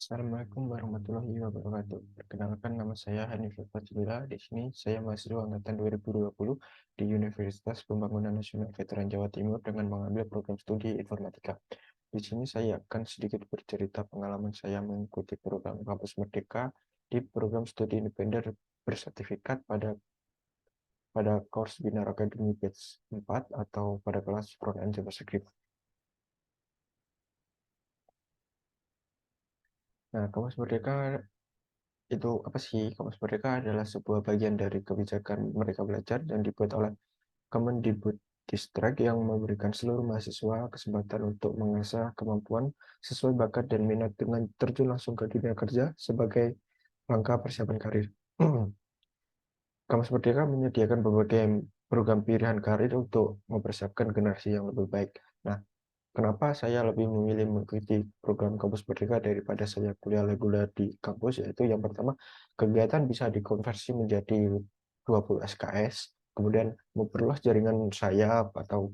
Assalamualaikum warahmatullahi wabarakatuh. Perkenalkan, nama saya Hanifah Fadzila. Di sini saya mahasiswa angkatan 2020 di Universitas Pembangunan Nasional Veteran Jawa Timur dengan mengambil program studi informatika. Di sini saya akan sedikit bercerita pengalaman saya mengikuti program Kampus Merdeka di program studi independen bersertifikat pada course Binar Academy Batch 4 atau pada kelas Front-End JavaScript. Nah, Kampus Merdeka itu apa sih? Kampus Merdeka adalah sebuah bagian dari kebijakan Merdeka Belajar yang dibuat oleh Kemendikbudristek yang memberikan seluruh mahasiswa kesempatan untuk mengasah kemampuan sesuai bakat dan minat dengan terjun langsung ke dunia kerja sebagai langkah persiapan karir. Kampus Merdeka menyediakan berbagai program pilihan karir untuk mempersiapkan generasi yang lebih baik. Nah, kenapa saya lebih memilih mengikuti program Kampus Merdeka daripada saya kuliah reguler di kampus? Yaitu yang pertama, kegiatan bisa dikonversi menjadi 20 SKS, kemudian memperluas jaringan saya atau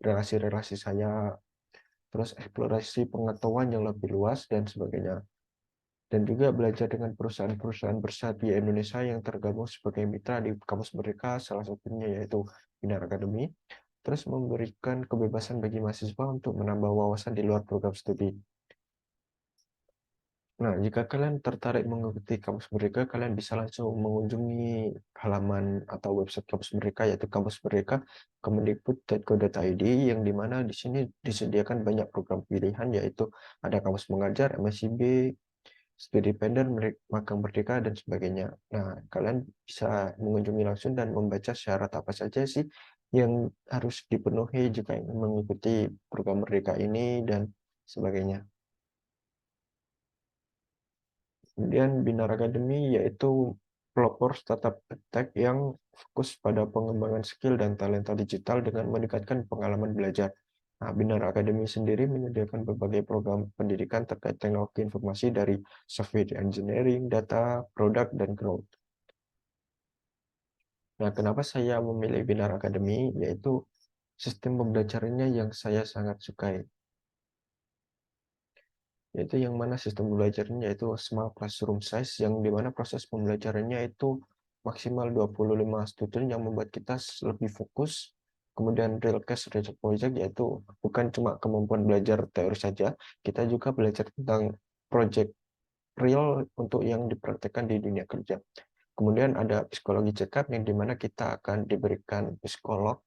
relasi-relasi saya, terus eksplorasi pengetahuan yang lebih luas dan sebagainya. Dan juga belajar dengan perusahaan-perusahaan besar di Indonesia yang tergabung sebagai mitra di kampus mereka, salah satunya yaitu Binar Academy, terus memberikan kebebasan bagi mahasiswa untuk menambah wawasan di luar program studi. Nah, jika kalian tertarik mengikuti kampus mereka, kalian bisa langsung mengunjungi halaman atau website kampus mereka, yaitu kampus mereka kemendikbud.go.id, yang dimana di sini disediakan banyak program pilihan, yaitu ada kampus mengajar, MSIB, studi independen, magang merdeka, dan sebagainya. Nah, kalian bisa mengunjungi langsung dan membaca syarat apa saja sih yang harus dipenuhi jika ingin mengikuti program merdeka ini dan sebagainya. Kemudian Binar Academy yaitu pelopor startup tech yang fokus pada pengembangan skill dan talenta digital dengan meningkatkan pengalaman belajar. Nah, Binar Academy sendiri menyediakan berbagai program pendidikan terkait teknologi informasi dari software engineering, data, produk, dan growth. Nah, kenapa saya memilih Binar Academy? Yaitu sistem pembelajarannya yang saya sangat sukai. Yaitu yang mana sistem pembelajarannya itu small classroom size, yang dimana proses pembelajarannya itu maksimal 25 student yang membuat kita lebih fokus. Kemudian real case real project, yaitu bukan cuma kemampuan belajar teori saja, kita juga belajar tentang project real untuk yang dipraktekkan di dunia kerja. Kemudian ada psikologi check-up yang dimana kita akan diberikan psikolog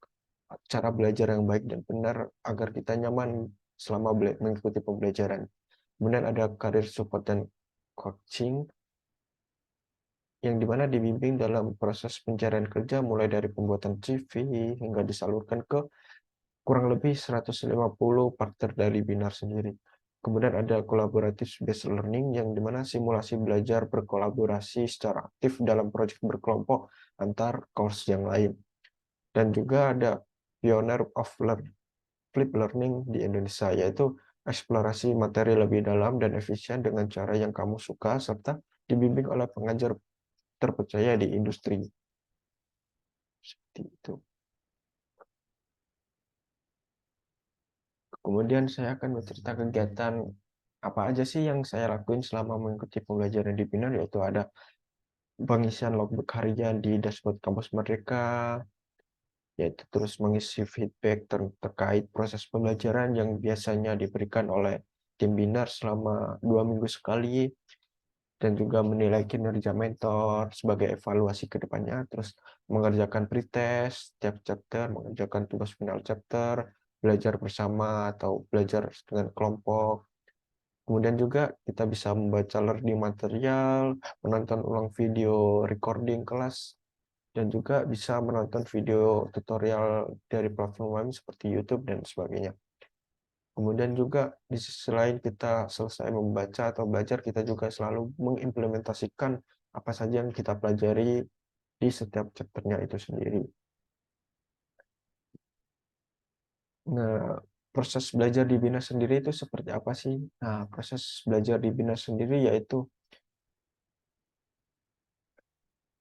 cara belajar yang baik dan benar agar kita nyaman selama mengikuti pembelajaran. Kemudian ada karir support dan coaching yang dimana dibimbing dalam proses pencarian kerja mulai dari pembuatan CV hingga disalurkan ke kurang lebih 150 partner dari Binar sendiri. Kemudian ada collaborative based learning yang dimana simulasi belajar berkolaborasi secara aktif dalam proyek berkelompok antar course yang lain. Dan juga ada pioneer of flip learning di Indonesia, yaitu eksplorasi materi lebih dalam dan efisien dengan cara yang kamu suka serta dibimbing oleh pengajar terpercaya di industri. Seperti itu. Kemudian saya akan bercerita kegiatan apa aja sih yang saya lakuin selama mengikuti pembelajaran di Binar, yaitu ada pengisian logbook harian di dashboard kampus Merdeka, yaitu terus mengisi feedback terkait proses pembelajaran yang biasanya diberikan oleh tim Binar selama 2 minggu sekali, dan juga menilai kinerja mentor sebagai evaluasi ke depannya, terus mengerjakan pretest setiap chapter, mengerjakan tugas final chapter, belajar bersama atau belajar dengan kelompok. Kemudian juga kita bisa membaca learning material, menonton ulang video recording kelas, dan juga bisa menonton video tutorial dari platform lain seperti YouTube dan sebagainya. Kemudian juga di sisi lain kita selesai membaca atau belajar, kita juga selalu mengimplementasikan apa saja yang kita pelajari di setiap chapternya itu sendiri. Nah, proses belajar di BINAS sendiri itu seperti apa sih? Nah, proses belajar di BINAS sendiri yaitu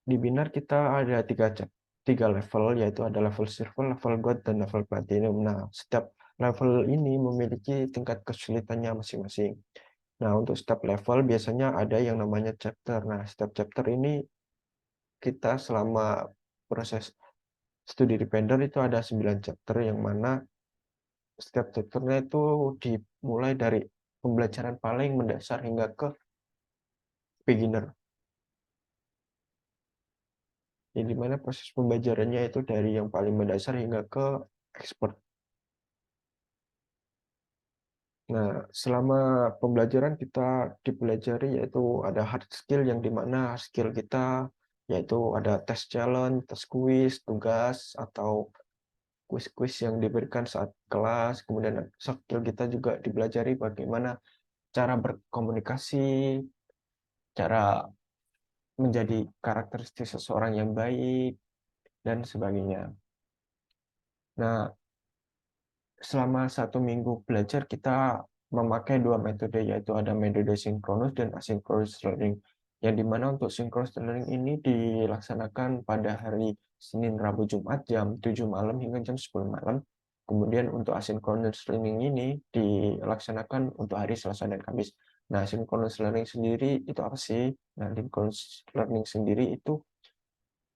di Binar kita ada tiga level, yaitu ada level silver, level gold, dan level platinum. Nah, setiap level ini memiliki tingkat kesulitannya masing-masing. Nah, untuk setiap level biasanya ada yang namanya chapter. Nah, setiap chapter ini kita selama proses studi dependent itu ada 9 chapter yang mana setiap chapternya itu dimulai dari pembelajaran paling mendasar hingga ke beginner. Yang dimana proses pembelajarannya itu dari yang paling mendasar hingga ke expert. Nah, selama pembelajaran kita dipelajari yaitu ada hard skill yang dimana skill kita yaitu ada tes challenge, tes kuis, tugas, atau kuis-kuis yang diberikan saat kelas. Kemudian soft skill kita juga dipelajari bagaimana cara berkomunikasi, cara menjadi karakteristik seseorang yang baik, dan sebagainya. Nah, selama 1 minggu belajar kita memakai 2 metode, yaitu ada metode sinkronus dan asinkronus learning. Yang dimana untuk sinkronus learning ini dilaksanakan pada hari Senin, Rabu, Jumat jam 7 malam hingga jam 10 malam. Kemudian untuk asinkronus learning ini dilaksanakan untuk hari Selasa dan Kamis. Nah, sinkronus learning sendiri itu apa sih? Nah, sinkronus learning sendiri itu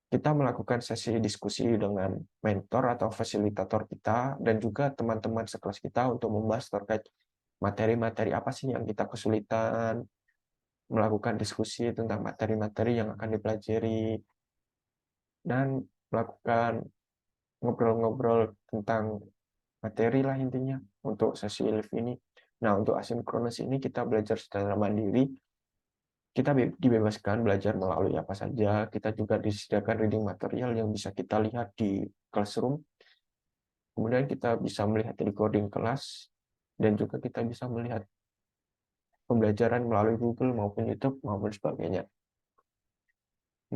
kita melakukan sesi diskusi dengan mentor atau fasilitator kita dan juga teman-teman sekelas kita untuk membahas terkait materi-materi apa sih yang kita kesulitan, melakukan diskusi tentang materi-materi yang akan dipelajari, dan melakukan ngobrol-ngobrol tentang materi lah intinya untuk sesi live ini. Nah, untuk asinkronus ini kita belajar secara mandiri, kita dibebaskan belajar melalui apa saja, kita juga disediakan reading material yang bisa kita lihat di classroom. Kemudian kita bisa melihat recording kelas dan juga kita bisa melihat pembelajaran melalui Google maupun YouTube maupun sebagainya.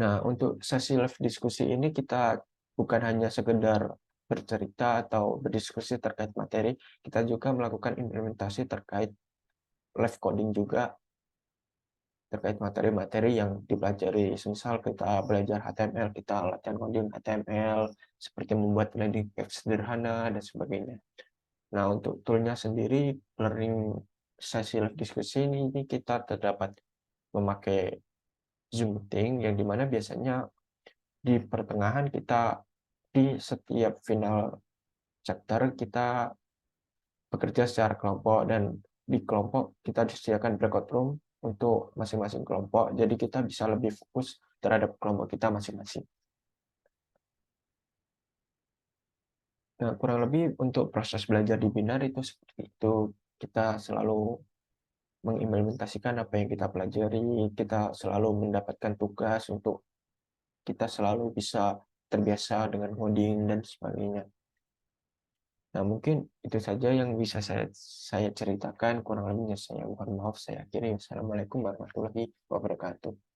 Nah, untuk sesi live diskusi ini kita bukan hanya sekedar bercerita atau berdiskusi terkait materi, kita juga melakukan implementasi terkait live coding juga terkait materi-materi yang dipelajari. Misal kita belajar HTML, kita latihan coding HTML, seperti membuat landing page sederhana dan sebagainya. Nah, untuk toolnya sendiri, learning sesi live diskusi ini kita terdapat memakai Zoom Meeting, yang dimana biasanya di pertengahan kita di setiap final chapter kita bekerja secara kelompok, dan di kelompok kita disediakan breakout room untuk masing-masing kelompok, jadi kita bisa lebih fokus terhadap kelompok kita masing-masing. Nah, kurang lebih untuk proses belajar di Binar itu seperti itu. Kita selalu mengimplementasikan apa yang kita pelajari, kita selalu mendapatkan tugas untuk kita selalu bisa terbiasa dengan coding dan sebagainya. Nah, mungkin itu saja yang bisa saya ceritakan. Kurang lebihnya saya mohon maaf. Saya akhiri. Assalamualaikum warahmatullahi wabarakatuh.